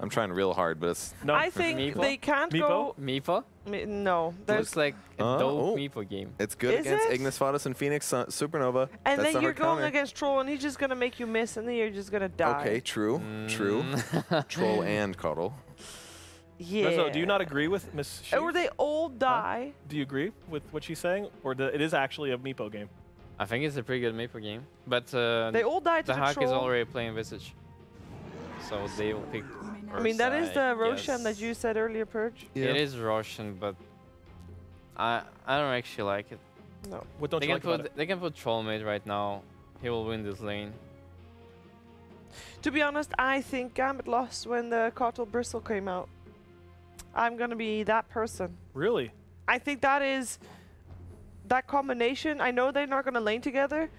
I'm trying real hard, but it's... No. I think Meepo? they can't Meepo? go... Meepo? No. There's Looks like a dope Meepo game. It's good Is against it? Ignis Fodus and Phoenix Supernova. And That's then the you're hard going counter. against Troll, and he's just going to make you miss, and then you're just going to die. Okay, true, true. Troll and Cuddle. Yeah. Rezo, do you not agree with Miss Sheever? Or they all die. Do you agree with what she's saying? Or it is actually a Meepo game? I think it's a pretty good Meepo game. But They all die to the the hack Troll. is already playing Visage. So they will pick I mean, that is Ursa, the I Roshan guess. that you said earlier, Purge. Yeah. It is Roshan, but I don't actually like it. No. What don't They you can like about it? they can put Trollmate right now. He will win this lane. To be honest, I think Gambit lost when the Cottle Bristle came out. I'm going to be that person. Really? I think that is... That combination, I know they're not going to lane together,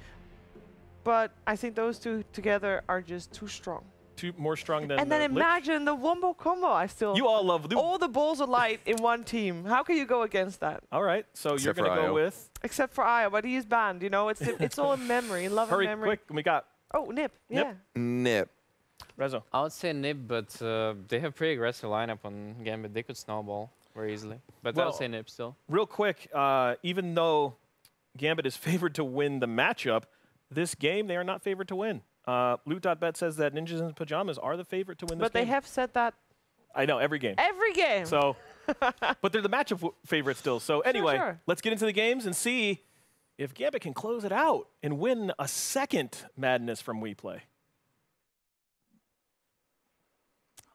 but I think those two together are just too strong. Too more strong than And then Lich? imagine the wombo combo. I still... You all love the... all the balls of light in one team. How can you go against that? All right, so Except you're going to for go Io. with... Except for Io, but he's banned, you know? It's all in memory, in love Hurry, and memory. quick, we got Oh, Nip. Nip. Yeah. Nip. Rezo. I would say Nib, but they have pretty aggressive lineup on Gambit. They could snowball very easily. But I Well, would say Nib still. Real quick, even though Gambit is favored to win the matchup, this game they are not favored to win. Loot.bet says that Ninjas in Pyjamas are the favorite to win this But game. they have said that I know, every game. every game. So, but they're the matchup favorite still. So anyway, sure. let's get into the games and see if Gambit can close it out and win a second Madness from WePlay.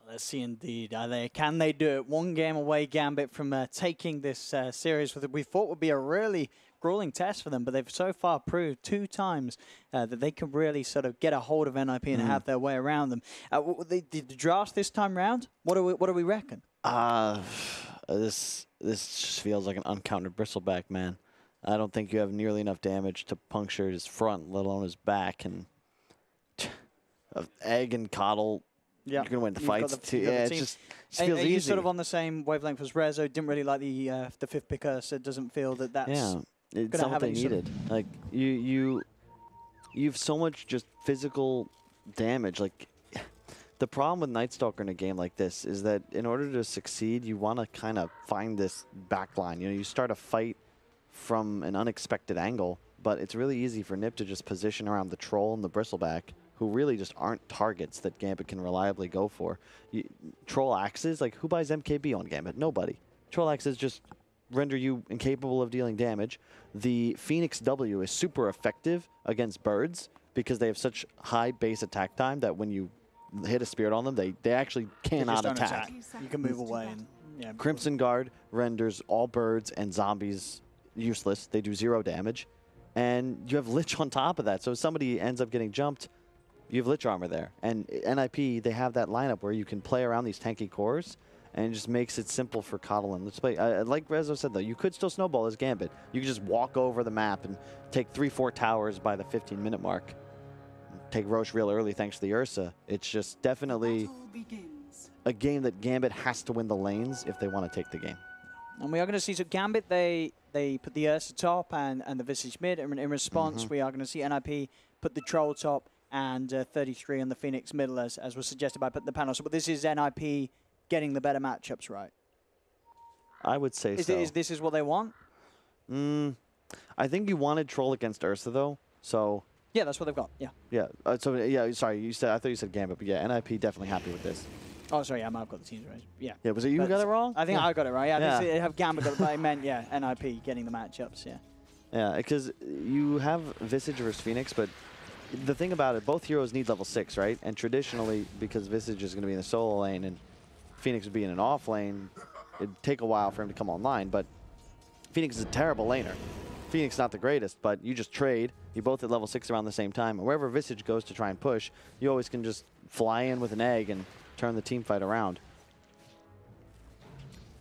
Let's see indeed. Can they do it? One game away, Gambit, from taking this series with we thought would be a really grueling test for them, but they've so far proved 2 times that they can really sort of get a hold of NIP and have their way around them. The draft this time round, what do we reckon? This just feels like an uncountered bristleback, man. I don't think you have nearly enough damage to puncture his front, let alone his back. And Egg and Coddle, Yeah, you're going to win the you've got fights the- too. you've got the Yeah, it team. just Are feels you easy. sort of on the same wavelength as Rezo? Didn't really like the 5th picker, so it doesn't feel that that's... Yeah, it's gonna not have what they any sort of- needed. Like you've so much just physical damage. Like the problem with Night Stalker in a game like this is that in order to succeed, you want to kind of find this back line. You know, you start a fight from an unexpected angle, but it's really easy for Nip to just position around the Troll and the Bristleback, who really just aren't targets that Gambit can reliably go for. Troll axes, like who buys MKB on Gambit? Nobody. Troll axes just render you incapable of dealing damage. The Phoenix W is super effective against birds because they have such high base attack time that when you hit a spirit on them, they actually They just cannot don't attack. You can move away. And, yeah. Crimson Guard renders all birds and zombies useless. They do 0 damage. And you have Lich on top of that. So if somebody ends up getting jumped, you have Lich armor there. And NIP, they have that lineup where you can play around these tanky cores, and it just makes it simple for Coddle and Let's Play. Like Rezo said, though, you could still snowball as Gambit. You could just walk over the map and take 3-4 towers by the 15-minute mark. Take Roche real early thanks to the Ursa. It's just definitely a game that Gambit has to win the lanes if they want to take the game. And we are going to see, so Gambit, they put the Ursa top and the Visage mid. And in response, we are going to see NIP put the Troll top and 33 on the Phoenix middle, as was suggested by the panel. So, but this is NIP getting the better matchups, right? I would say so. Is this what they want? I think you wanted Troll against Ursa, though. So Yeah, that's what they've got. Yeah. yeah. Sorry. I thought you said Gambit, but yeah, NIP definitely happy with this. Oh, sorry. Yeah, I've got the teams right. Yeah. Yeah, was it you who got it wrong? I think I got it right. Yeah. Yeah. They have Gambit got it, but I meant NIP getting the matchups. Yeah. Yeah, because you have Visage versus Phoenix, but the thing about it, both heroes need level 6, right? And traditionally, because Visage is going to be in the solo lane and Phoenix would be in an off lane, it'd take a while for him to come online. But Phoenix is a terrible laner. Phoenix not the greatest, but you just trade. You both at level 6 around the same time. And wherever Visage goes to try and push, you always can just fly in with an egg and turn the team fight around.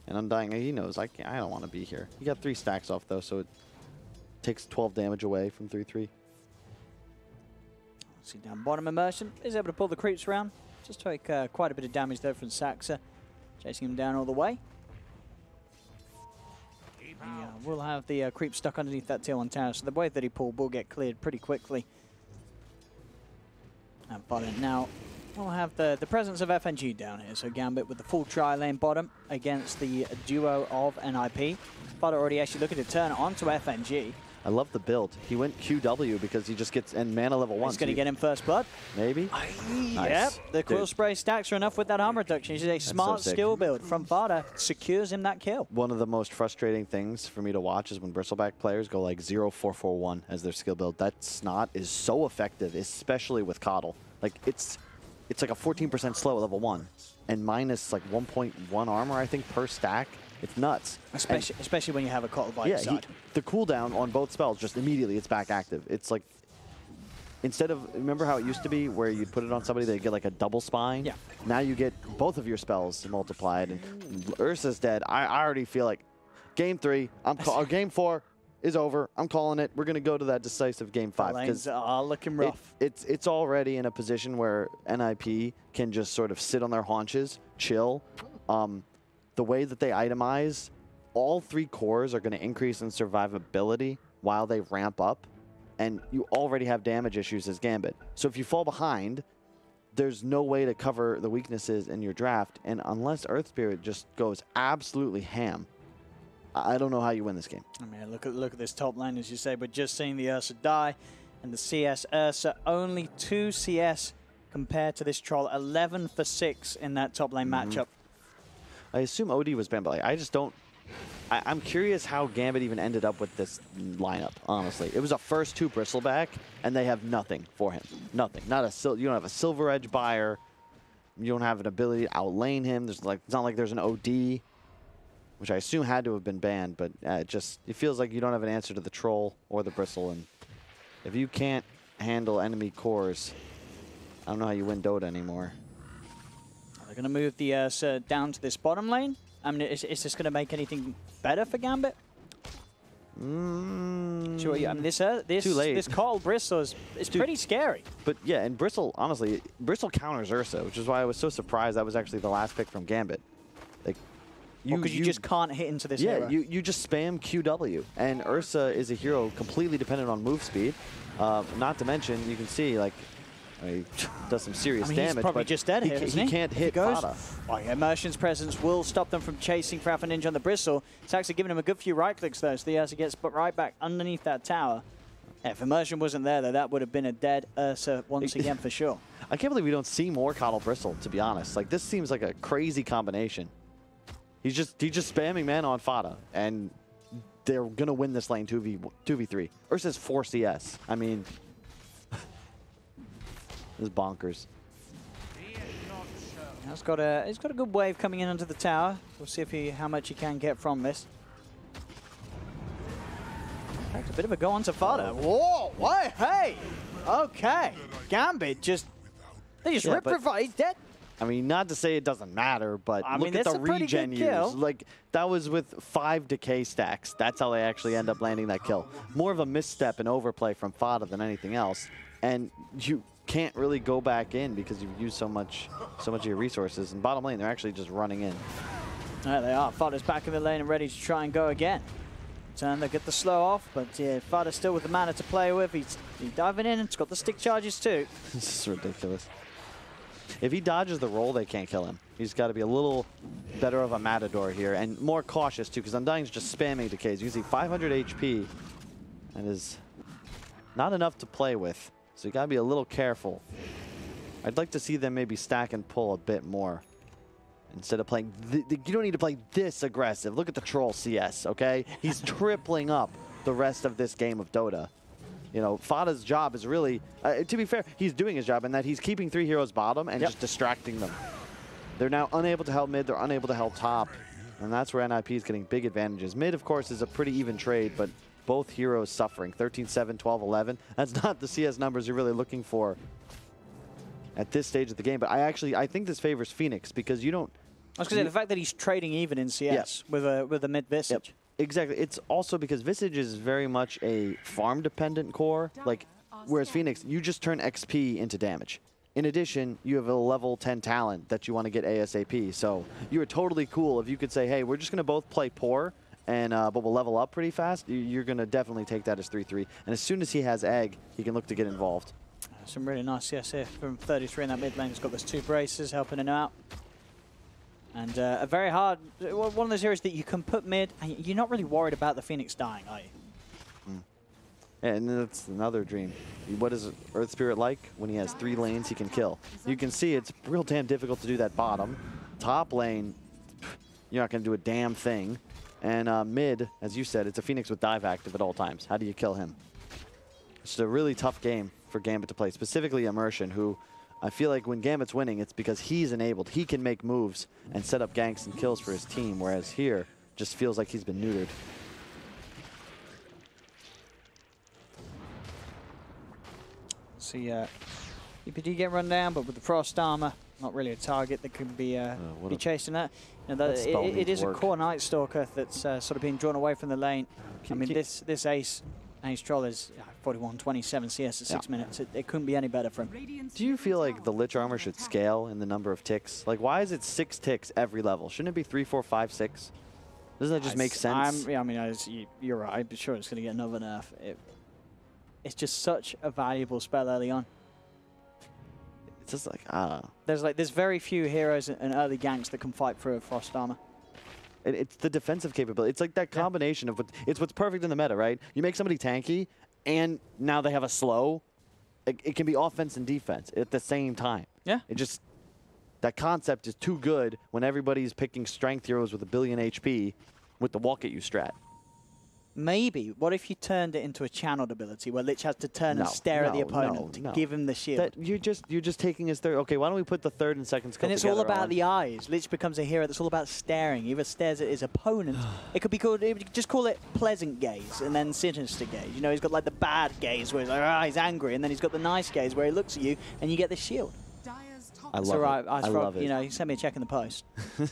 And Undying, he knows, I don't want to be here. He got 3 stacks off, though, so it takes 12 damage away from 3-3. See down bottom, Immersion is able to pull the creeps around. Just take quite a bit of damage there from Saxa, chasing him down all the way. Yeah, we'll have the creep stuck underneath that tier 1 tower, so the wave that he pulled will get cleared pretty quickly. And Violent now We'll have the presence of FNG down here. So Gambit with the full tri-lane bottom against the duo of NIP. But already actually looking to turn onto FNG. I love the build. He went QW because he just gets in mana level 1. He's going to get him first blood. Maybe? Nice. Yep, the quill spray stacks are enough with that harm reduction. He's a smart skill build from Fada. Secures him that kill. One of the most frustrating things for me to watch is when Bristleback players go like 0-4-4-1 as their skill build. That snot is so effective, especially with Coddle. Like it's like a 14% slow at level 1 and minus like 1.1 armor, I think, per stack. It's nuts. Especially when you have a Coddle by your side. The cooldown on both spells, just immediately it's back active. It's like, instead of, remember how it used to be where you put it on somebody, they get like a double spine? Yeah. Now you get both of your spells multiplied, and Ursa's dead. I already feel like game 3, game 4 is over. I'm calling it. We're going to go to that decisive game 5. Lanes are looking rough. It's already in a position where NIP can just sort of sit on their haunches, chill. The way that they itemize, all 3 cores are going to increase in survivability while they ramp up, and you already have damage issues as Gambit. So if you fall behind, there's no way to cover the weaknesses in your draft, and unless Earth Spirit just goes absolutely ham, I don't know how you win this game. I mean, look at this top lane, as you say, but just seeing the Ursa die, and the CS Ursa, only 2 CS compared to this Troll, 11 for 6 in that top lane matchup. I assume OD was banned, but like, I just don't... I'm curious how Gambit even ended up with this lineup, honestly. It was a first 2 Bristleback, and they have nothing for him. Nothing. You don't have a Silver Edge buyer. You don't have an ability to outlane him. There's like, it's not like there's an OD, which I assume had to have been banned, but it feels like you don't have an answer to the Troll or the Bristle, and if you can't handle enemy cores, I don't know how you win Dota anymore. They're going to move the Ursa down to this bottom lane. I mean, is this going to make anything better for Gambit? Sure, yeah. I mean, this Cold Bristle is pretty scary. But yeah, and Bristle, honestly, Bristle counters Ursa, which is why I was so surprised that was actually the last pick from Gambit. Like, because you just can't hit into this hero. You just spam QW, and Ursa is a hero completely dependent on move speed. Not to mention, you can see, like, he does some serious damage. He's probably just dead here, isn't he can't hit Fada. Oh, yeah, Immersion's presence will stop them from chasing for Alpha Ninja on the Bristle. It's actually giving him a good few right clicks, though, so the Ursa gets right back underneath that tower. Yeah, if Immersion wasn't there, though, that would have been a dead Ursa once again for sure. I can't believe we don't see more Coddle Bristle, to be honest. Like, this seems like a crazy combination. He's just spamming mana on Fada, and they're going to win this lane 2v3. Ursa's 4 CS. I mean... This is bonkers. He's got a good wave coming in under the tower. We'll see how much he can get from this. That's a bit of a go on to Fada. Whoa! Why? Hey! Okay. Gambit they just rip Revive. He's dead. I mean, not to say it doesn't matter, but look at the regen use. Like, that was with 5 decay stacks. That's how they actually end up landing that kill. More of a misstep and overplay from Fada than anything else. And you can't really go back in because you've used so much of your resources. And bottom lane, they're actually just running in. There they are. Fada's back in the lane and ready to try and go again. Turn, they get the slow off, but yeah, Fada's still with the mana to play with. He's diving in, and it's got the stick charges too. This is ridiculous. If he dodges the roll, they can't kill him. He's got to be a little better of a matador here, and more cautious too, because Undying's just spamming decays. You see 500 HP, and is not enough to play with. So you got to be a little careful. I'd like to see them maybe stack and pull a bit more. Instead of playing, you don't need to play this aggressive. Look at the Troll CS, okay? He's tripling up the rest of this game of Dota. You know, Fada's job is really, to be fair, he's doing his job in that he's keeping 3 heroes bottom and just distracting them. They're now unable to help mid, they're unable to help top. And that's where NIP is getting big advantages. Mid, of course, is a pretty even trade, but both heroes suffering. 13-7, 12-11. That's not the CS numbers you're really looking for at this stage of the game. But I think this favors Phoenix because you don't... I was going to say, the fact that he's trading even in CS with a mid Visage. Yep. Exactly. It's also because Visage is very much a farm-dependent core. Like, whereas Phoenix, you just turn XP into damage. In addition, you have a level 10 talent that you want to get ASAP. So you're totally cool if you could say, hey, we're just going to both play poor, and but we'll level up pretty fast. You're going to definitely take that as 3-3. And as soon as he has Egg, he can look to get involved. Some really nice CS here from 33 in that mid lane. He's got those 2 braces helping him out. And a very hard, one of those areas that you can put mid, and you're not really worried about the Phoenix dying, are you? Yeah, and that's another dream. What is Earth Spirit like? When he has 3 lanes he can kill. You can see it's real damn difficult to do that bottom. Top lane, you're not going to do a damn thing. And mid, as you said, it's a Phoenix with dive active at all times. How do you kill him? It's a really tough game for Gambit to play, specifically Immersion, who I feel like when Gambit's winning, it's because he's enabled. He can make moves and set up ganks and kills for his team, whereas here, just feels like he's been neutered. See, EPD get run down, but with the Frost Armor, not really a target that can be chasing that. You know, it is a core Night Stalker that's sort of being drawn away from the lane. I mean, this Ace Troll is 41-27 CS at 6 minutes. It couldn't be any better for him. Do you feel like the Lich Armor should scale in the number of ticks? Like, why is it 6 ticks every level? Shouldn't it be 3, 4, 5, 6? Doesn't that just make sense? Yeah, I mean, you're right. I'm sure it's going to get another nerf. It's just such a valuable spell early on. It's just like, There's very few heroes and early ganks that can fight through a Frost Armor. It's the defensive capability. It's like that combination of it's what's perfect in the meta, right? You make somebody tanky, and now they have a slow. It can be offense and defense at the same time. Yeah. That concept is too good when everybody's picking strength heroes with 1 billion HP with the walk at you strat. Maybe. What if you turned it into a channeled ability where Lich has to turn and stare at the opponent to give him the shield? You're just taking his third. Okay, why don't we put the third and second scope And it's all about the eyes. Lich becomes a hero that's all about staring. He either stares at his opponent. It could be called, just call it pleasant gaze and then sinister gaze. You know, he's got like the bad gaze where he's like, he's angry, and then he's got the nice gaze where he looks at you and you get the shield. I love it. You know, you send me a check in the post.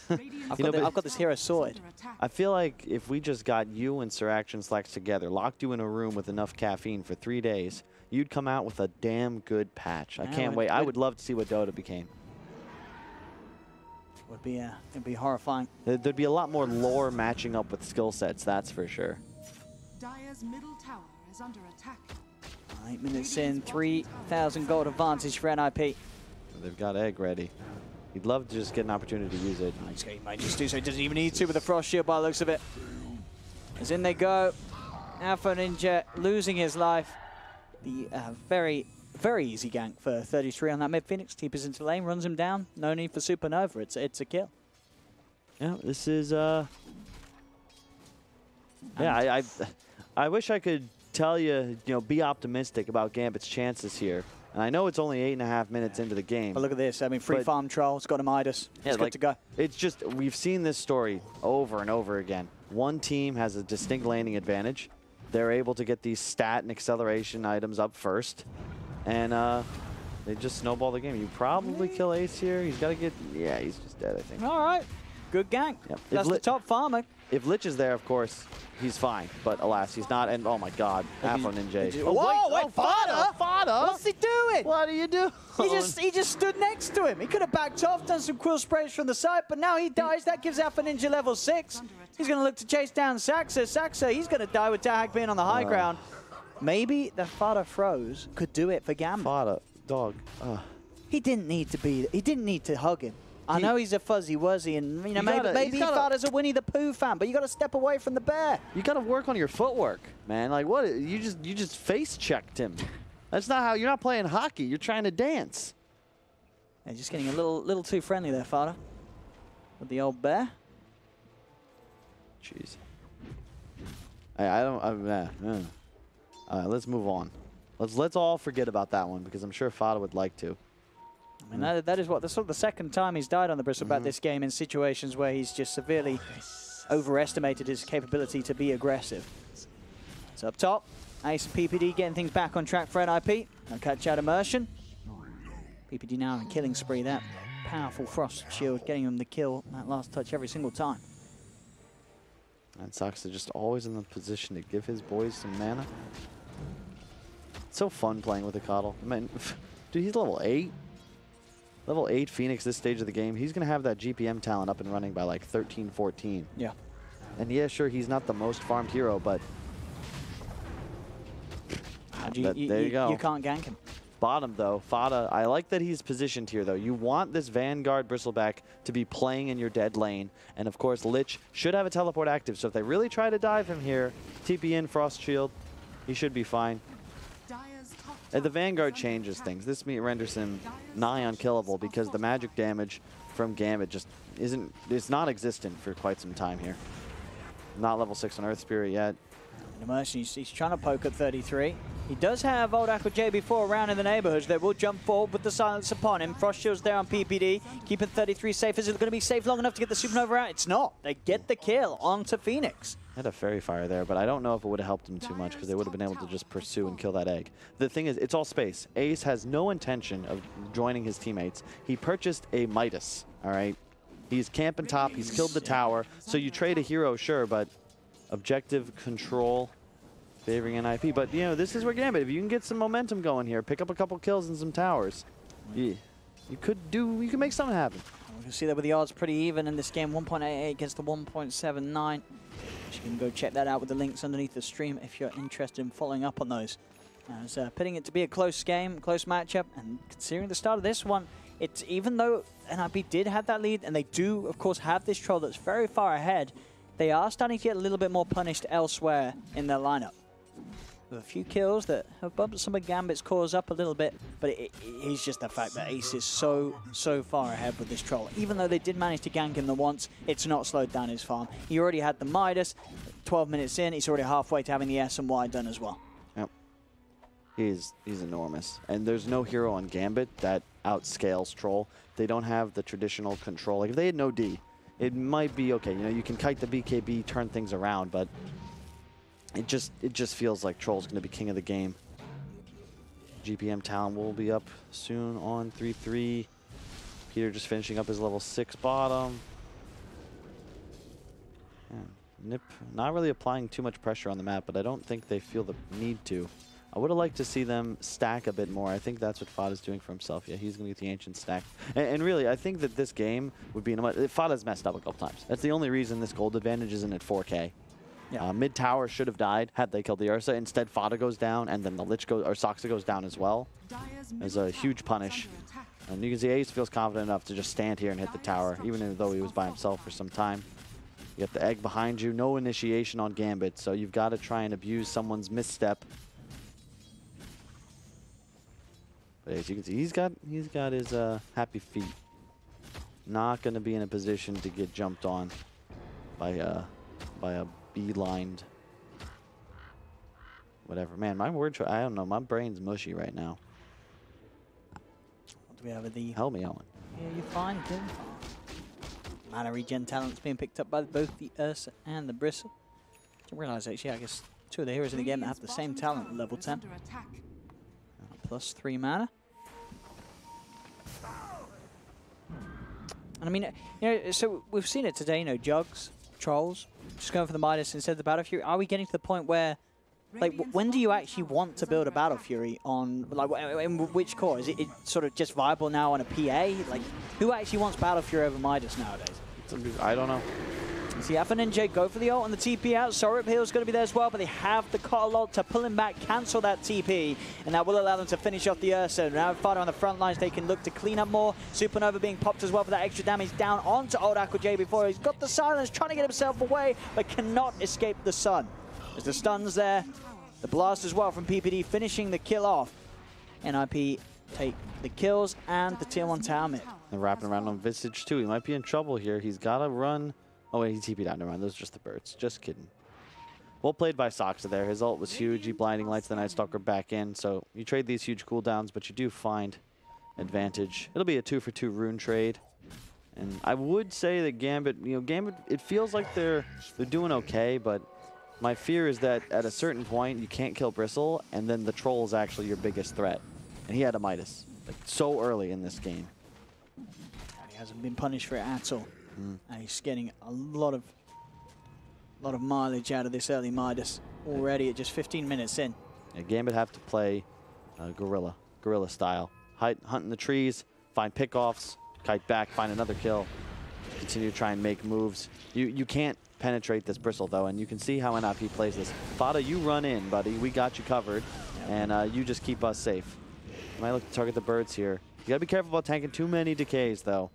I've got this hero sorted. I feel like if we just got you and Sir Action Slacks together, locked you in a room with enough caffeine for 3 days, you'd come out with a damn good patch. I can't wait. I would love to see what Dota became. It'd be horrifying. There'd be a lot more lore matching up with skill sets, that's for sure. Dire's middle tower is under attack. 8 minutes in, 3,000 gold advantage for NIP. They've got Egg ready. He'd love to just get an opportunity to use it. He might just do so. He doesn't even need to with the Frost Shield by the looks of it. As in they go. Alpha Ninja losing his life. The very, very easy gank for 33 on that mid. Phoenix keepers into lane, runs him down. No need for Supernova. It's a kill. Yeah, this is... Yeah, I wish I could tell you, be optimistic about Gambit's chances here. And I know it's only 8.5 minutes into the game. But look at this. I mean, free farm troll. It's got a Midas. It's good to go. It's just, we've seen this story over and over again. One team has a distinct laning advantage. They're able to get these stat and acceleration items up first. And they just snowball the game. You probably kill Ace here. He's got to get, yeah, he's just dead, I think. All right. Good gank. Yep. That's the top farmer. If Lich is there, of course, he's fine. But alas, he's not. And oh my God, Afro Ninja. Whoa, wait, Fada! What's he doing? What are you doing? He just stood next to him. He could have backed off, done some quill sprays from the side, but now he dies. That gives Alpha Ninja level 6. He's going to look to chase down Saxa. Saxa, he's going to die with Tahag being on the high ground. Maybe the Fada throws could do it for Gambit. Fada, dog. He didn't need to hug him. I know he's a fuzzy wuzzy, and maybe Fada's a Winnie the Pooh fan, but you got to step away from the bear. You got to work on your footwork, man. Like what? You just face checked him. That's not how. You're not playing hockey. You're trying to dance. Yeah, just getting a little too friendly there, Fada, with the old bear. Jeez. Let's move on. Let's all forget about that one because I'm sure Fada would like to. I mean, that is sort of the second time he's died on the Bristol Bat this game in situations where he's just severely overestimated his capability to be aggressive. So up top, Ace and PPD getting things back on track for NIP. No catch out Immersion. PPD now on a killing spree. That powerful Frost Shield getting him the kill, that last touch every single time. And Saxa just always in the position to give his boys some mana. It's so fun playing with a Coddle. I mean, dude, he's level 8. Level 8 Phoenix this stage of the game. He's going to have that GPM talent up and running by like 13, 14. Yeah. And yeah, sure, he's not the most farmed hero, but there you go. You can't gank him. Bottom, though, Fada, I like that he's positioned here, though. You want this Vanguard Bristleback to be playing in your dead lane. And, of course, Lich should have a teleport active. So if they really try to dive him here, TP in, Frost Shield, he should be fine. And the Vanguard changes things. This renders him nigh unkillable because the magic damage from Gambit just isn't, it's non-existent for quite some time here. Not level 6 on Earth Spirit yet. Immersion, he's trying to poke at 33. He does have ODPixel before around in the neighborhoods that will jump forward with the silence upon him. Frost Shield's there on PPD, keeping 33 safe. Is it going to be safe long enough to get the Supernova out? It's not. They get the kill onto Phoenix. Had a Fairy Fire there, but I don't know if it would have helped him too much because they would have been able to just pursue and kill that egg. The thing is, it's all space. Ace has no intention of joining his teammates. He purchased a Midas, all right? He's camping top, he's killed the tower, so you trade a hero, sure, but objective control favoring NIP. But, you know, this is where Gambit, if you can get some momentum going here, pick up a couple kills and some towers, you could make something happen. We can see that with the odds pretty even in this game, 1.88 against the 1.79. You can go check that out with the links underneath the stream if you're interested in following up on those. As pitting it to be a close game, close matchup, and considering the start of this one, it's even though NIP did have that lead, and they do, of course, have this troll that's very far ahead, they are starting to get a little bit more punished elsewhere in their lineup. With a few kills that have bumped some of Gambit's cores up a little bit, but it is just the fact that Ace is so far ahead with this troll. Even though they did manage to gank him the once, it's not slowed down his farm. He already had the Midas, 12 minutes in, he's already halfway to having the S and Y done as well. Yep. He's enormous. And there's no hero on Gambit that outscales troll. They don't have the traditional control. Like if they had no D, it might be okay. You know, you can kite the BKB, turn things around, but it just feels like Troll's going to be king of the game. GPM Talon will be up soon on 3-3. Peter just finishing up his level 6 bottom. Yeah, Nip not really applying too much pressure on the map, but I don't think they feel the need to. I would have liked to see them stack a bit more. I think that's what Fada's doing for himself. Yeah, he's going to get the Ancient stack. And really, I think that this game would be in a much... Fada's messed up a couple times. That's the only reason this gold advantage isn't at 4K. Yeah. Mid tower should have died had they killed the Ursa. Instead, Fada goes down, and then the Lich goes, or Soxa goes down as well. As a huge punish. And you can see Ace feels confident enough to just stand here and hit the tower, even though he was by himself for some time. You got the egg behind you, no initiation on Gambit, so you've got to try and abuse someone's misstep. But as you can see, he's got his happy feet. Not going to be in a position to get jumped on by a beelined whatever. Man, my word choice, I don't know, my brain's mushy right now. What do we have with the... Help me, Owen. Yeah, you're fine, Tim. Mana regen talents being picked up by both the Ursa and the Bristle. I didn't realize actually, I guess two of the heroes in the game that have the same talent at level 10. Plus 3 mana. And I mean, you know, so we've seen it today, you know, Jugs, Trolls, just going for the Midas instead of the Battle Fury. Are we getting to the point where, like, when do you actually want to build a Battle Fury on, like, in which core? Is it sort of just viable now on a PA? Like, who actually wants Battle Fury over Midas nowadays? I don't know. See FNJ go for the ult and the TP out. Sorip Heal's going to be there as well, but they have the Cottle ult to pull him back, cancel that TP, and that will allow them to finish off the Ursa. Now Fada on the front lines, they can look to clean up more. Supernova being popped as well for that extra damage down onto ODPixel before he's got the silence, trying to get himself away, but cannot escape the sun. As the stun's there, the blast as well from PPD finishing the kill off. NIP take the kills and the tier 1 tower mid. And wrapping around on Visage too. He might be in trouble here. He's got to run. Oh, wait, he TP'd out. Never mind. Those are just the birds. Just kidding. Well played by Soxa there. His ult was huge. He blinding lights the Night Stalker back in. So you trade these huge cooldowns, but you do find advantage. It'll be a 2-for-2 rune trade. And I would say that Gambit, you know, Gambit, it feels like they're doing okay, but my fear is that at a certain point you can't kill Bristle, and then the troll is actually your biggest threat. And he had a Midas, like, so early in this game. And he hasn't been punished for it at all. And he's getting a lot of mileage out of this early Midas already at just 15 minutes in. Yeah, Gambit have to play guerrilla style. Hunt in the trees, find pickoffs, kite back, find another kill, continue to try and make moves. You can't penetrate this Bristle though, and you can see how NIP plays this. Fada, you run in, buddy. We got you covered, and you just keep us safe. Might look to target the birds here. You gotta be careful about tanking too many decays, though.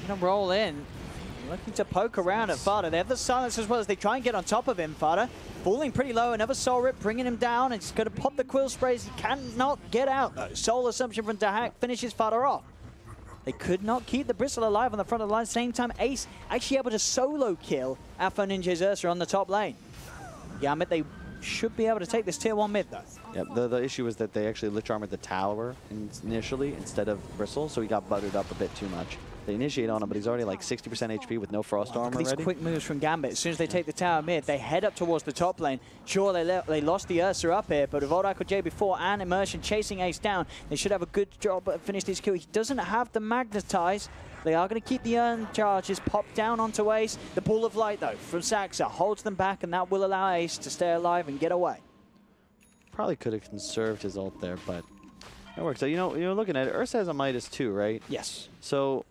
Gonna roll in. Looking to poke around at Fada. They have the silence as well as they try and get on top of him. Fada falling pretty low. Another soul rip bringing him down. It's going to pop the quill sprays. He cannot get out though. Soul assumption from Dahak finishes Fada off. They could not keep the Bristle alive on the front of the line. Same time, Ace actually able to solo kill Afro Ninja's Ursa on the top lane. Gambit, they should be able to take this tier 1 mid though. Yeah, the issue was that they actually lich armored the tower initially instead of Bristle, so he got buttered up a bit too much. They initiate on him, but he's already like 60% HP with no frost armor These already. quick moves from Gambit. As soon as they take the tower mid, they head up towards the top lane. Sure, they lost the Ursa up here, but with ODPixel before and Immersion chasing Ace down, they should have a good job at finish this kill. He doesn't have the Magnetize. They are going to keep the urn charges popped down onto Ace. The Ball of Light, though, from Saxa holds them back, and that will allow Ace to stay alive and get away. Probably could have conserved his ult there, but it works. So, you're looking at it. Ursa has a Midas too, right? Yes. So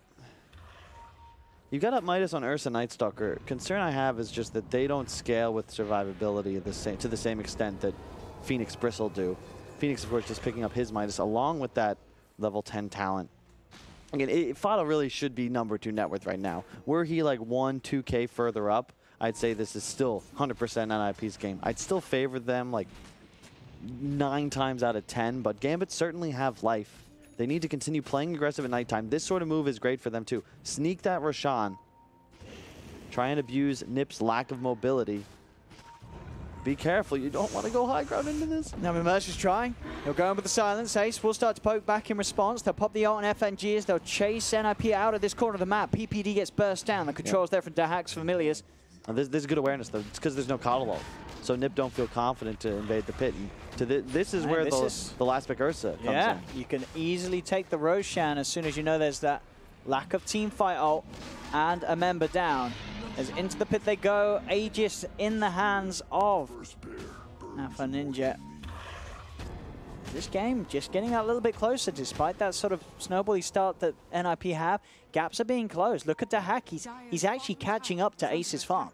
you've got up Midas on Ursa Nightstalker. Concern I have is just that they don't scale with survivability to the same extent that Phoenix Bristle do. Phoenix, of course, just picking up his Midas along with that level 10 talent. Again, Fada really should be number 2 net worth right now. Were he like 1-2K further up, I'd say this is still 100% NIP's game. I'd still favor them like 9 times out of 10, but Gambit certainly have life. They need to continue playing aggressive at nighttime. This sort of move is great for them too. Sneak that Roshan. Try and abuse Nip's lack of mobility. Be careful, you don't want to go high ground into this. Now Immersion's trying. He'll go in with the silence. Ace will start to poke back in response. They'll pop the ult on FNG as they'll chase NIP out of this corner of the map. PPD gets burst down. The controls there from Dahak's Familiars. And there's good awareness though. It's because there's no coddle ult. So Nip don't feel confident to invade the pit. And this is where the last pick Ursa comes in. You can easily take the Roshan as soon as you know there's that lack of team fight ult and a member down. As into the pit they go, Aegis in the hands of Alpha Ninja. This game just getting a little bit closer despite that sort of snowbally start that NIP have. Gaps are being closed. Look at Dahak, he's actually catching up to Ace's farm.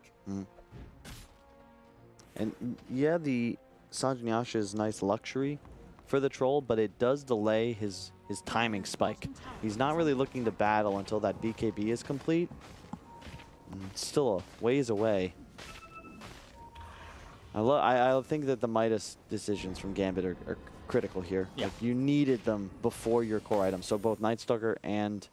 And yeah, the Sanjanyasha is nice luxury for the troll, but it does delay his timing spike. He's not really looking to battle until that BKB is complete. It's still a ways away. I think that the Midas decisions from Gambit are critical here. Yeah. Like, you needed them before your core item. So both Nightstalker and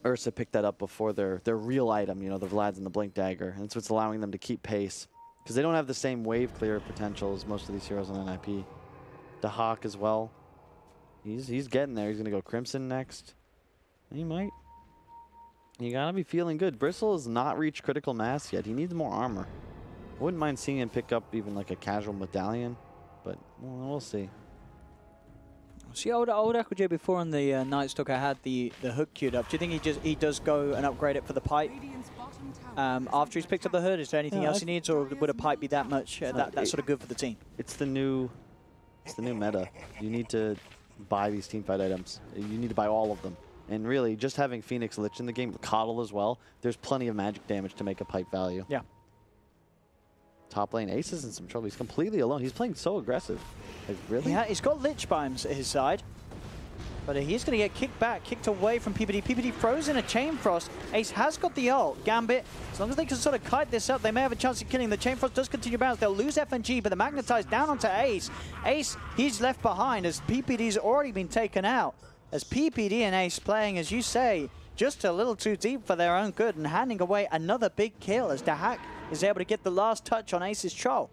Ursa picked that up before their real item, the Vlads and the Blink Dagger. And that's what's allowing them to keep pace. Because they don't have the same wave clear potential as most of these heroes on NIP. Dahak as well. He's getting there. He's going to go Crimson next. He might. You got to be feeling good. Bristle has not reached critical mass yet. He needs more armor. I wouldn't mind seeing him pick up even like a casual medallion. But we'll see. See, ODPixel before on the Nightstalker had the hook queued up. Do you think he does go and upgrade it for the pipe? After he's picked up the hood, is there anything else he needs, or would a pipe be that much that sort of good for the team? It's the new meta. You need to buy these teamfight items. You need to buy all of them. And really, just having Phoenix Lich in the game, Coddle as well, there's plenty of magic damage to make a pipe value. Yeah. Top lane Ace is in some trouble. He's completely alone. He's playing so aggressive. Like, really? Yeah, he's got Lich by his side. But he's going to get kicked back, kicked away from PPD. PPD throws in a Chain Frost. Ace has got the ult. Gambit, as long as they can sort of kite this up, they may have a chance of killing. The Chain Frost does continue bounce. They'll lose FNG, but the Magnetize down onto Ace. Ace, he's left behind as PPD's already been taken out. As PPD and Ace playing, as you say, just a little too deep for their own good and handing away another big kill as Dahak is able to get the last touch on Ace's troll.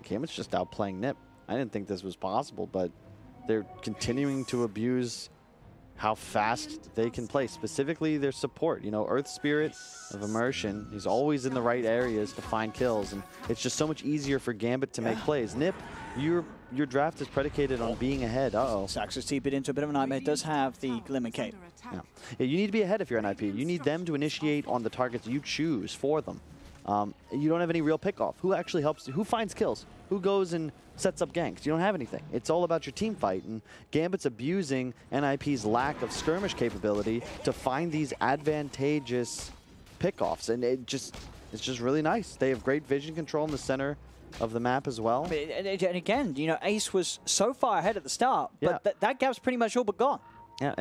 Gamit's just outplaying Nip. I didn't think this was possible, but they're continuing to abuse how fast they can play, specifically their support. Earth Spirit of Immersion, he's always in the right areas to find kills, and it's just so much easier for Gambit to make plays. Nip, your draft is predicated on being ahead. Saxa's TP'd into a bit of a nightmare. Does have the Glimmer Cape. Yeah, you need to be ahead if you're an IP. You need them to initiate on the targets you choose for them. You don't have any real pickoff. Who actually helps? Who finds kills? Who goes and sets up ganks? You don't have anything. It's all about your team fight, and Gambit's abusing NIP's lack of skirmish capability to find these advantageous pickoffs, and it's just really nice. They have great vision control in the center of the map as well. And again, you know, Ace was so far ahead at the start, but that gap's pretty much all but gone. Yeah,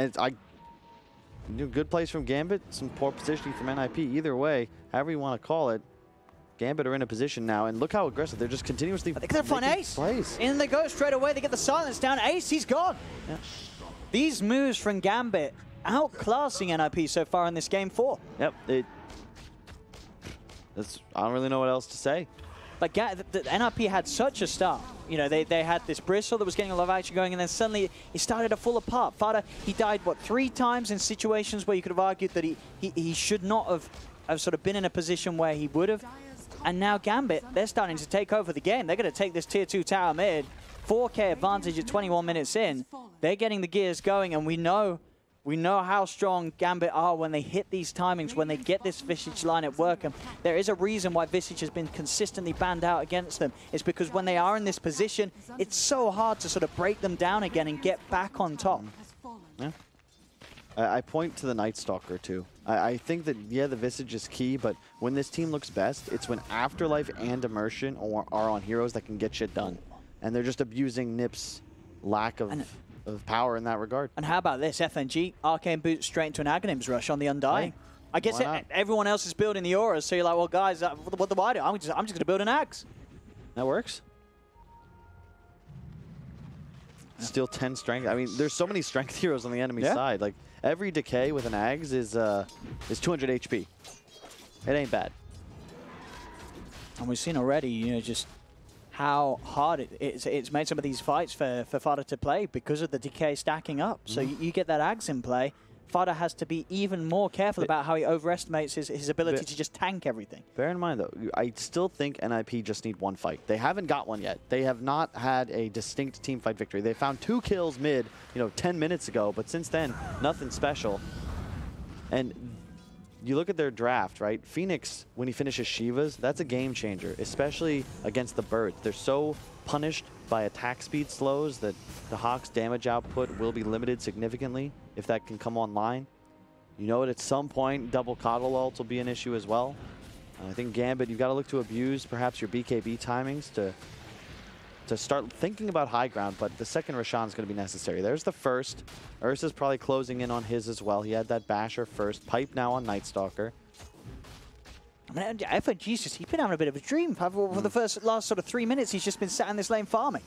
good plays from Gambit, some poor positioning from NIP. Either way, however you want to call it, Gambit are in a position now, and look how aggressive. They're just continuously They're going to find Ace. Plays. In they go straight away. They get the silence down. Ace, he's gone. Yeah. These moves from Gambit outclassing NIP so far in this game 4. Yep. I don't really know what else to say. Like, the NIP had such a start. You know, they had this Bristle that was getting a lot of action going, and then suddenly it started to fall apart. Fada, he died, what, 3 times in situations where you could have argued that he should not have sort of been in a position where he would have. And now Gambit, they're starting to take over the game. They're going to take this tier 2 tower mid. 4K advantage at 21 minutes in. They're getting the gears going, and we know how strong Gambit are when they hit these timings, when they get this Visage lineup working. There is a reason why Visage has been consistently banned out against them. It's because when they are in this position, it's so hard to sort of break them down again and get back on top. Yeah. I point to the Night Stalker too. I think that, yeah, the Visage is key, but when this team looks best, it's when Afterlife and Immersion are on heroes that can get shit done. And they're just abusing Nip's lack of power in that regard. And how about this? FNG, Arcane Boot straight into an Aghanims Rush on the Undying. Hey, I guess everyone else is building the auras, so you're like, well, guys, what do I do? I'm just going to build an Axe. That works. Still 10 strength. I mean, there's so many strength heroes on the enemy side. Like, every decay with an Ags is 200 HP. It ain't bad. And we've seen already, you know, just how hard it's made some of these fights for Fada to play because of the decay stacking up. So you get that Ags in play. Fada has to be even more careful about how he overestimates his ability to just tank everything. Bear in mind, though, I still think NIP just need one fight. They haven't got one yet. They have not had a distinct team fight victory. They found 2 kills mid, 10 minutes ago, but since then, nothing special. And you look at their draft, right? Phoenix, when he finishes Shivas, that's a game changer, especially against the birds. They're so punished by attack speed slows that the Hawk's damage output will be limited significantly if that can come online. You know, at some point, double coddle ult will be an issue as well. I think Gambit, you've got to look to abuse perhaps your BKB timings to start thinking about high ground, but the second Roshan's going to be necessary. There's the first. Ursa's probably closing in on his as well. He had that basher first. Pipe now on Night Stalker. I mean, FNG's he's been having a bit of a dream. For the last sort of 3 minutes, he's just been sat in this lane farming.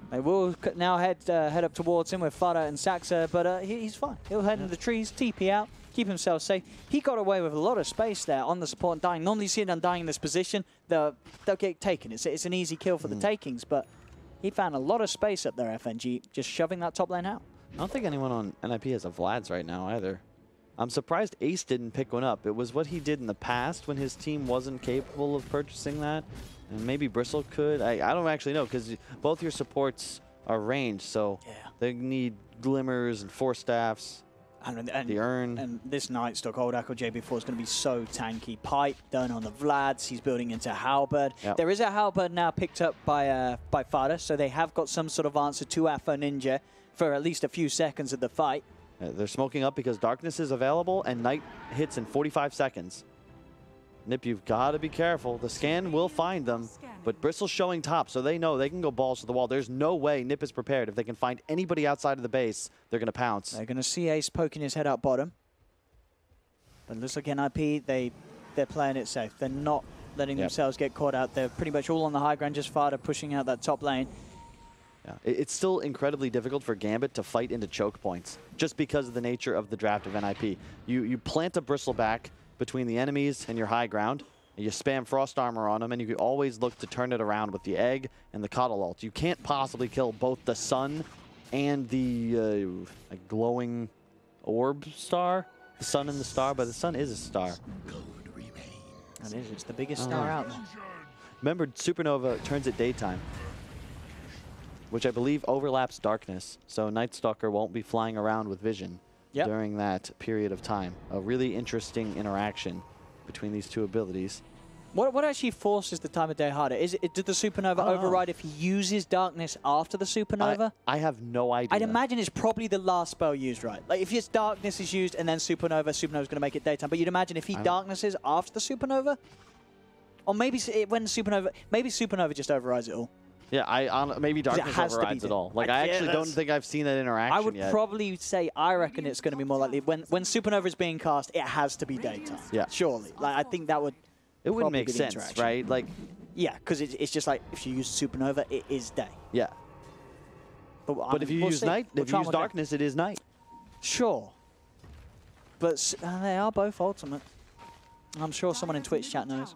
They will now head up towards him with Fada and Saxa, but he's fine. He'll head into the trees, TP out, keep himself safe. He got away with a lot of space there on the support Undying. Normally you see an Undying in this position, they'll get taken. It's an easy kill for the takings, but he found a lot of space up there, FNG, just shoving that top lane out. I don't think anyone on NIP has a Vlad's right now either. I'm surprised Ace didn't pick one up. It was what he did in the past when his team wasn't capable of purchasing that. And maybe Bristle could. I don't actually know because both your supports are ranged, so they need Glimmers and Force Staffs. And the Urn. And this Night Stalk Old J before is going to be so tanky. Pipe done on the Vlads. He's building into Halberd. Yep. There is a Halberd now picked up by Fada, so they have got some sort of answer to Afro Ninja for at least a few seconds of the fight. They're smoking up because Darkness is available and Night hits in 45 seconds. Nip, you've got to be careful. The scan will find them, but Bristle's showing top, so they know they can go balls to the wall. There's no way Nip is prepared. If they can find anybody outside of the base, they're going to pounce. They're going to see Ace poking his head out bottom. But it looks like NIP, they're playing it safe. They're not letting themselves get caught out. They're pretty much all on the high ground, just Fada pushing out that top lane. Yeah. It's still incredibly difficult for Gambit to fight into choke points, just because of the nature of the draft of NIP. You plant a Bristleback between the enemies and your high ground, and you spam Frost Armor on them, and you can always look to turn it around with the Egg and the Coddle ult. You can't possibly kill both the Sun and the glowing Orb Star. The Sun and the Star, but the Sun is a star. That is, it's the biggest star out there. Remember, Supernova turns at daytime, which I believe overlaps darkness, so Night Stalker won't be flying around with vision during that period of time. A really interesting interaction between these two abilities. What actually forces the time of day harder? Did the Supernova override if he uses darkness after the Supernova? I have no idea. I'd imagine it's probably the last spell used, right? Like if it's darkness is used and then Supernova's going to make it daytime. But you'd imagine if he darknesses after the Supernova? Or maybe when Supernova, maybe Supernova just overrides it all. Yeah, maybe Darkness has to be overrides it dead. all. Like, I actually don't think I've seen that interaction I would yet. probably say, I reckon it's going to be more likely when Supernova is being cast, it has to be daytime. Yeah. Surely. Like, I think that would It wouldn't probably make be the sense, interaction. right? Like, Yeah, because it's just like, if you use Supernova, it is day. yeah. But, But if you use night, if you use Darkness, it is night. Sure. But they are both ultimate. I'm sure someone in Twitch chat knows.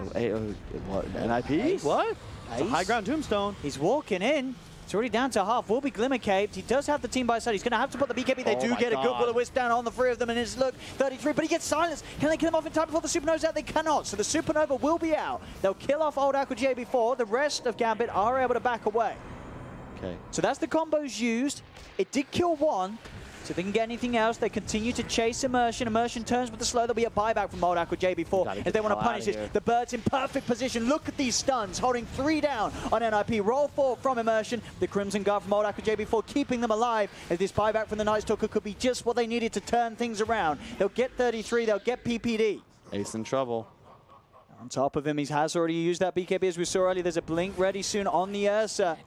What? NIP? What? It's a high ground tombstone. He's walking in. It's already down to half. Will be Glimmer Caped. He does have the team by his side. He's going to have to put the BKB. They do get a good will-o-wisp down on the three of them. And it's look 33, but he gets silenced. Can they kill him off in time before the Supernova's out? They cannot. So the Supernova will be out. They'll kill off old ALWAYWANNAFLY before. The rest of Gambit are able to back away. Okay. So that's the combos used. It did kill one. So if they can get anything else, they continue to chase Immersion. Immersion turns with the slow. There'll be a buyback from old ALWAYWANNAFLY before if they want to punish it. The Bird's in perfect position. Look at these stuns, holding 3 down on NIP. Roll 4 from Immersion. The Crimson Guard from old ALWAYWANNAFLY before keeping them alive. As this buyback from the Night Stalker could be just what they needed to turn things around. They'll get 33. They'll get PPD. Ace in trouble. On top of him, he has already used that BKB as we saw earlier. There's a blink ready soon on the Ursa.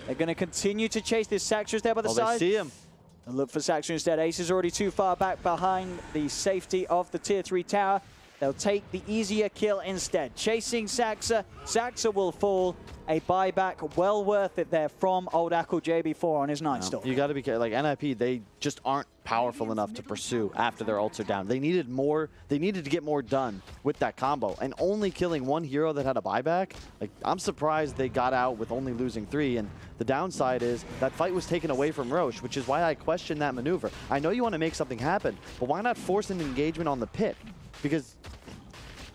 They're going to continue to chase this. Saxtra's there by the side. They see him. And look for Saxtra instead. Ace is already too far back behind the safety of the tier 3 tower. They'll take the easier kill instead. Chasing Saxa. Saxa will fall. A buyback well worth it there from old ALWAYWANNAFLY on his Night Stalker. You got to be careful. Like, NIP, they just aren't powerful enough to pursue after their ults are down. They needed more. They needed to get more done with that combo. And only killing one hero that had a buyback, like, I'm surprised they got out with only losing 3. And the downside is that fight was taken away from Roche, which is why I question that maneuver. I know you want to make something happen, but why not force an engagement on the pit? Because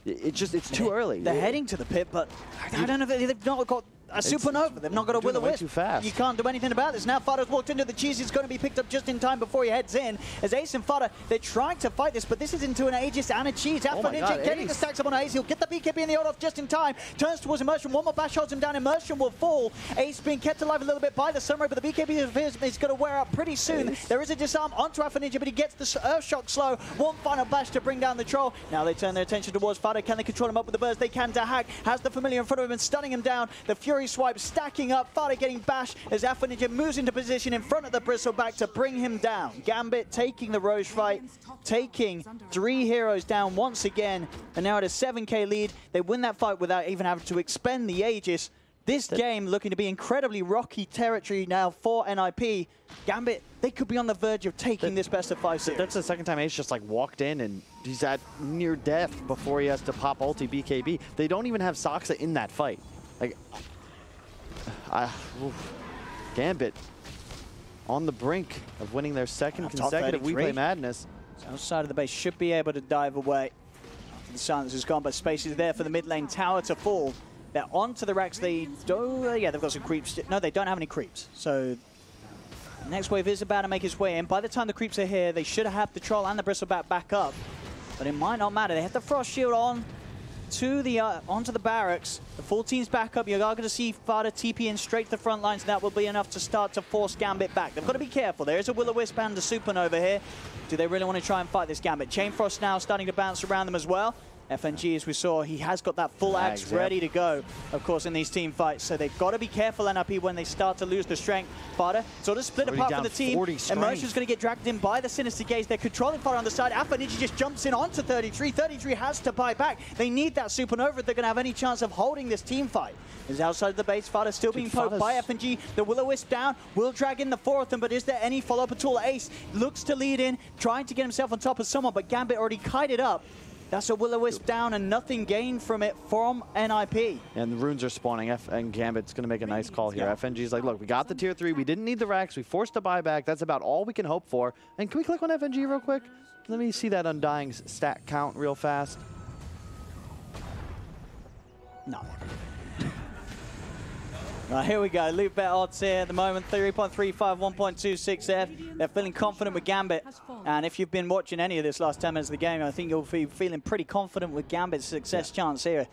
it's too early. They're heading to the pit, but I don't know if they've not got a Supernova. They've not got a will-o-wisp. Too fast. You can't do anything about this. Now Fada's walked into the cheese. It's going to be picked up just in time before he heads in. As Ace and Fada, they're trying to fight this, but this is into an Aegis and a cheese. Alpha Ninja getting the stacks up on Ace. He'll get the BKB in the hold off just in time. Turns towards Immersion. One more bash holds him down. Immersion will fall. Ace being kept alive a little bit by the Sunray, but the BKB is going to wear out pretty soon. There is a disarm onto Alpha Ninja, but he gets the Earthshock slow. One final bash to bring down the troll. Now they turn their attention towards Fada. Can they control him up with the burst? They can. Dahak has the familiar in front of him and stunning him down. The Fury swipe stacking up. Fada getting bashed as Alpha Ninja moves into position in front of the Bristleback to bring him down. Gambit taking the Roche fight, taking 3 heroes down once again, and now at a 7k lead. They win that fight without even having to expend the Aegis. This game looking to be incredibly rocky territory now for NIP. Gambit, they could be on the verge of taking this best of 5 series. That's the second time Ace just like walked in and he's at near death before he has to pop ulti BKB. They don't even have Saxa in that fight. Like, Gambit on the brink of winning their second consecutive WePlay Madness. Outside of the base should be able to dive away. After the silence is gone, but space is there for the mid lane tower to fall. They're onto the racks. They do, yeah, they've got some creeps. No, they don't have any creeps. So the next wave is about to make its way in. By the time the creeps are here, they should have the troll and the bristleback back up. But it might not matter. They have the frost shield on to the onto the barracks. The full team's back up. You're going to see Fada TP in straight to the front lines, and that will be enough to start to force Gambit back. They've got to be careful. There is a will-o-wisp and a Supernova here. Do they really want to try and fight this Gambit? Chain Frost now starting to bounce around them as well. FNG, as we saw, he has got that full axe ready to go, of course, in these team fights. So they've got to be careful, NIP, when they start to lose the strength. Fada sort of split apart from the team. Immersion's going to get dragged in by the Sinister Gaze. They're controlling Fada on the side. Alpha Ninja just jumps in onto 33. 33 has to buy back. They need that Supernova if they're going to have any chance of holding this team fight. Is outside the base. Fada still being poked by FNG. The will-o-wisp down. Will drag in the 4 of them, but is there any follow-up at all? Ace looks to lead in, trying to get himself on top of someone, but Gambit already kited up. That's a will-o-wisp down and nothing gained from it from NIP. And the runes are spawning, and Gambit's going to make a nice call here. FNG's like, look, we got the tier 3. We didn't need the racks. We forced a buyback. That's about all we can hope for. And can we click on FNG real quick? Let me see that Undying stat count real fast. No. Right, here we go. Loot bet odds here at the moment, 3.35, 1.26F. They're feeling confident with Gambit. And if you've been watching any of this last 10 minutes of the game, I think you'll be feeling pretty confident with Gambit's success chance here.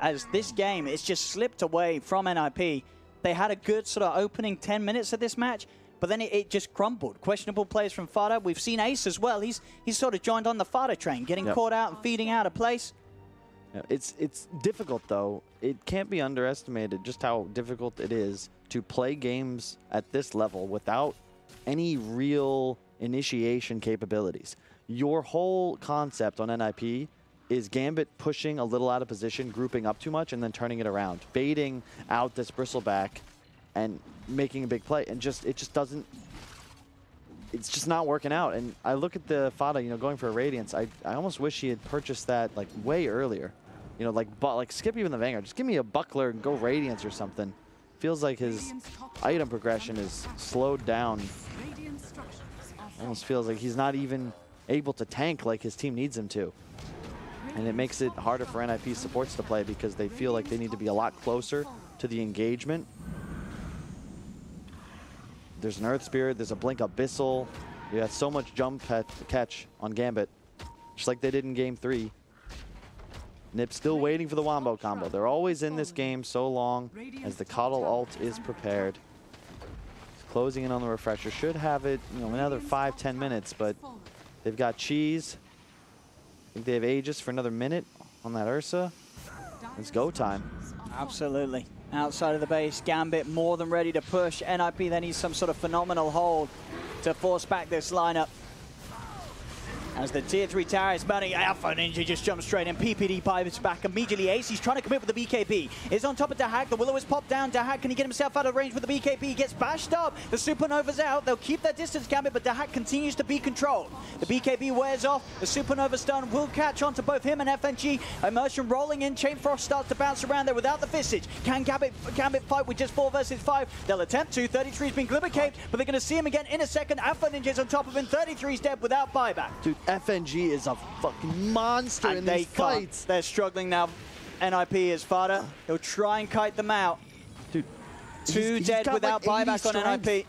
As this game, it's just slipped away from NIP. They had a good sort of opening 10 minutes of this match, but then it just crumbled. Questionable plays from Fada. We've seen Ace as well. He's sort of joined on the Fada train, getting caught out and feeding out of place. It's difficult, though. It can't be underestimated just how difficult it is to play games at this level without any real initiation capabilities. Your whole concept on NIP is Gambit pushing a little out of position, grouping up too much, and then turning it around, baiting out this bristleback and making a big play. And it just doesn't, it's just not working out. And I look at the Fada, you know, going for a Radiance. I almost wish he had purchased that like way earlier. You know, like skip even the Vanguard. Just give me a Buckler and go Radiance or something. Feels like his item progression is slowed down. Almost feels like he's not even able to tank like his team needs him to. And it makes it harder for NIP supports to play because they feel like they need to be a lot closer to the engagement. There's an Earth Spirit, there's a Blink Abyssal. You have so much jump catch on Gambit, just like they did in Game 3. Nip still waiting for the Wombo combo. They're always in this game so long as the Coddle ult is prepared. Closing in on the refresher. Should have it, you know, another 5-10 minutes, but they've got Cheese. I think they have Aegis for another minute on that Ursa. It's go time. Absolutely. Outside of the base, Gambit more than ready to push. NIP then needs some sort of phenomenal hold to force back this lineup. As the tier 3 tower is mounting, Alpha Ninja just jumps straight in. PPD pipes back immediately. Ace, he's trying to commit with the BKB. Is on top of Dahak. The Willow is popped down. Dahak, can he get himself out of range with the BKB? He gets bashed up. The Supernova's out. They'll keep their distance, Gambit, but Dahak continues to be controlled. The BKB wears off. The Supernova stun will catch on to both him and FNG. Immersion rolling in. Chain Frost starts to bounce around there without the Visage. Can Gambit fight with just 4 versus 5? They'll attempt to. 33's been glimmer caped, but they're going to see him again in a second. Alpha Ninja's on top of him. 33's dead without buyback. Dude, FNG is a fucking monster in these fights. They're struggling now. NIP is Fada. He'll try and kite them out. Dude, Two dead without like buyback on NIP.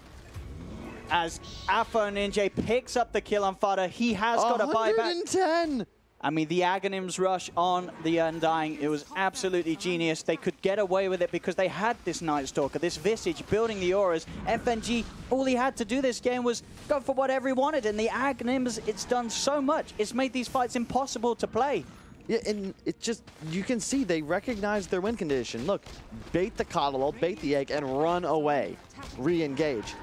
As Alpha Ninja picks up the kill on Fada, he has got a buyback. 110! I mean, the Aghanim's rush on the Undying, it was absolutely genius. They could get away with it because they had this Night Stalker, this Visage, building the auras. FNG, all he had to do this game was go for whatever he wanted, and the Aghanims, it's done so much. It's made these fights impossible to play. Yeah, and it just, you can see they recognize their win condition. Look, bait the Coddle ult, bait the egg, and run away. Re-engage.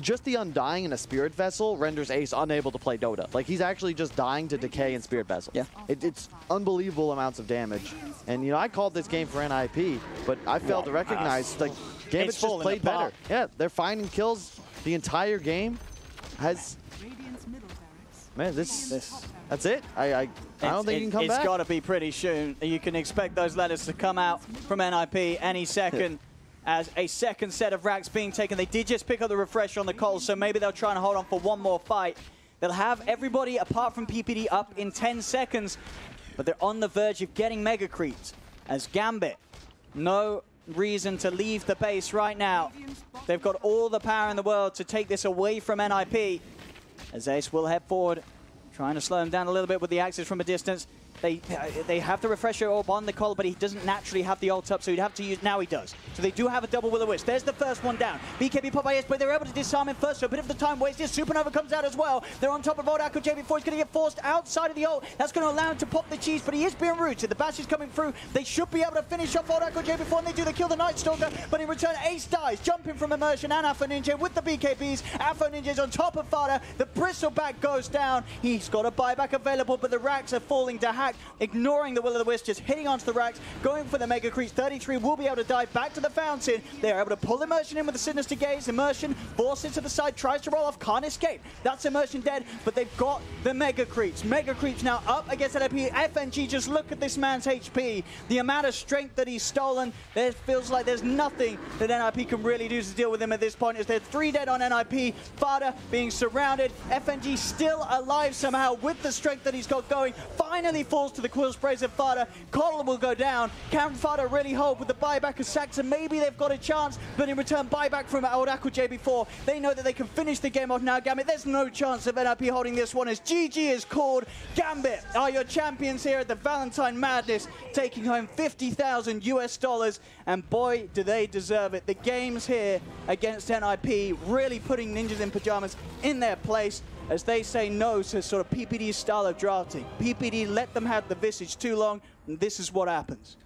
Just the Undying in a Spirit Vessel renders Ace unable to play Dota. Like, he's actually just dying to Decay and Spirit Vessel. Yeah. It's unbelievable amounts of damage. And, you know, I called this game for NIP, but I failed to recognize, like, Gambit's just played better. Yeah, they're finding kills the entire game. Man, that's it. I don't think you can come back. It's got to be pretty soon. You can expect those letters to come out from NIP any second. As a second set of racks being taken. They did just pick up the refresher on the calls, so maybe they'll try and hold on for one more fight. They'll have everybody apart from PPD up in 10 seconds, but they're on the verge of getting Mega Creeps. As Gambit, no reason to leave the base right now. They've got all the power in the world to take this away from NIP. As Ace will head forward, trying to slow him down a little bit with the axes from a distance. They have the refresher orb on the collar, but he doesn't naturally have the ult up, so he'd have to use, now he does. So they do have a double Will-O-Wisp. There's the first one down. BKB pop by Ace, but they're able to disarm him first, so a bit of the time wasted. Supernova comes out as well. They're on top of ODPixel before he's going to get forced outside of the ult. That's going to allow him to pop the cheese, but he is being rooted. The bash is coming through. They should be able to finish off ODPixel before, and they do. They kill the Night Stalker, but in return, Ace dies, jumping from Immersion and Alpha Ninja with the BKBs. Alpha Ninja's on top of Fada. The bristleback goes down. He's got a buyback available, but the racks are falling to Hack, ignoring the Will-O-Wisp, just hitting onto the racks, going for the Mega Creeps. 33 will be able to dive back to the fountain. They're able to pull Immersion in with the Sinister Gaze. Immersion forces to the side, tries to roll off, can't escape. That's Immersion dead, but they've got the Mega Creeps. Mega Creeps now up against NIP. FNG, just look at this man's HP. The amount of strength that he's stolen, there feels like there's nothing that NIP can really do to deal with him at this point. As they're 3 dead on NIP. Fada being surrounded. FNG still alive somehow with the strength that he's got going. Finally falls to the Quill Sprays of Fada. Coddle will go down. Can Fada really hold with the buyback of Saxon? Maybe they've got a chance, but in return, buyback from ODPixel before. They know that they can finish the game off now. Gambit, there's no chance of NIP holding this one as GG is called. Gambit are your champions here at the Valentine Madness, taking home $50,000 US, and boy, do they deserve it. The games here against NIP really putting Ninjas in Pyjamas in their place, as they say no to sort of PPD's style of drafting. PPD let them have the Visage too long, And this is what happens.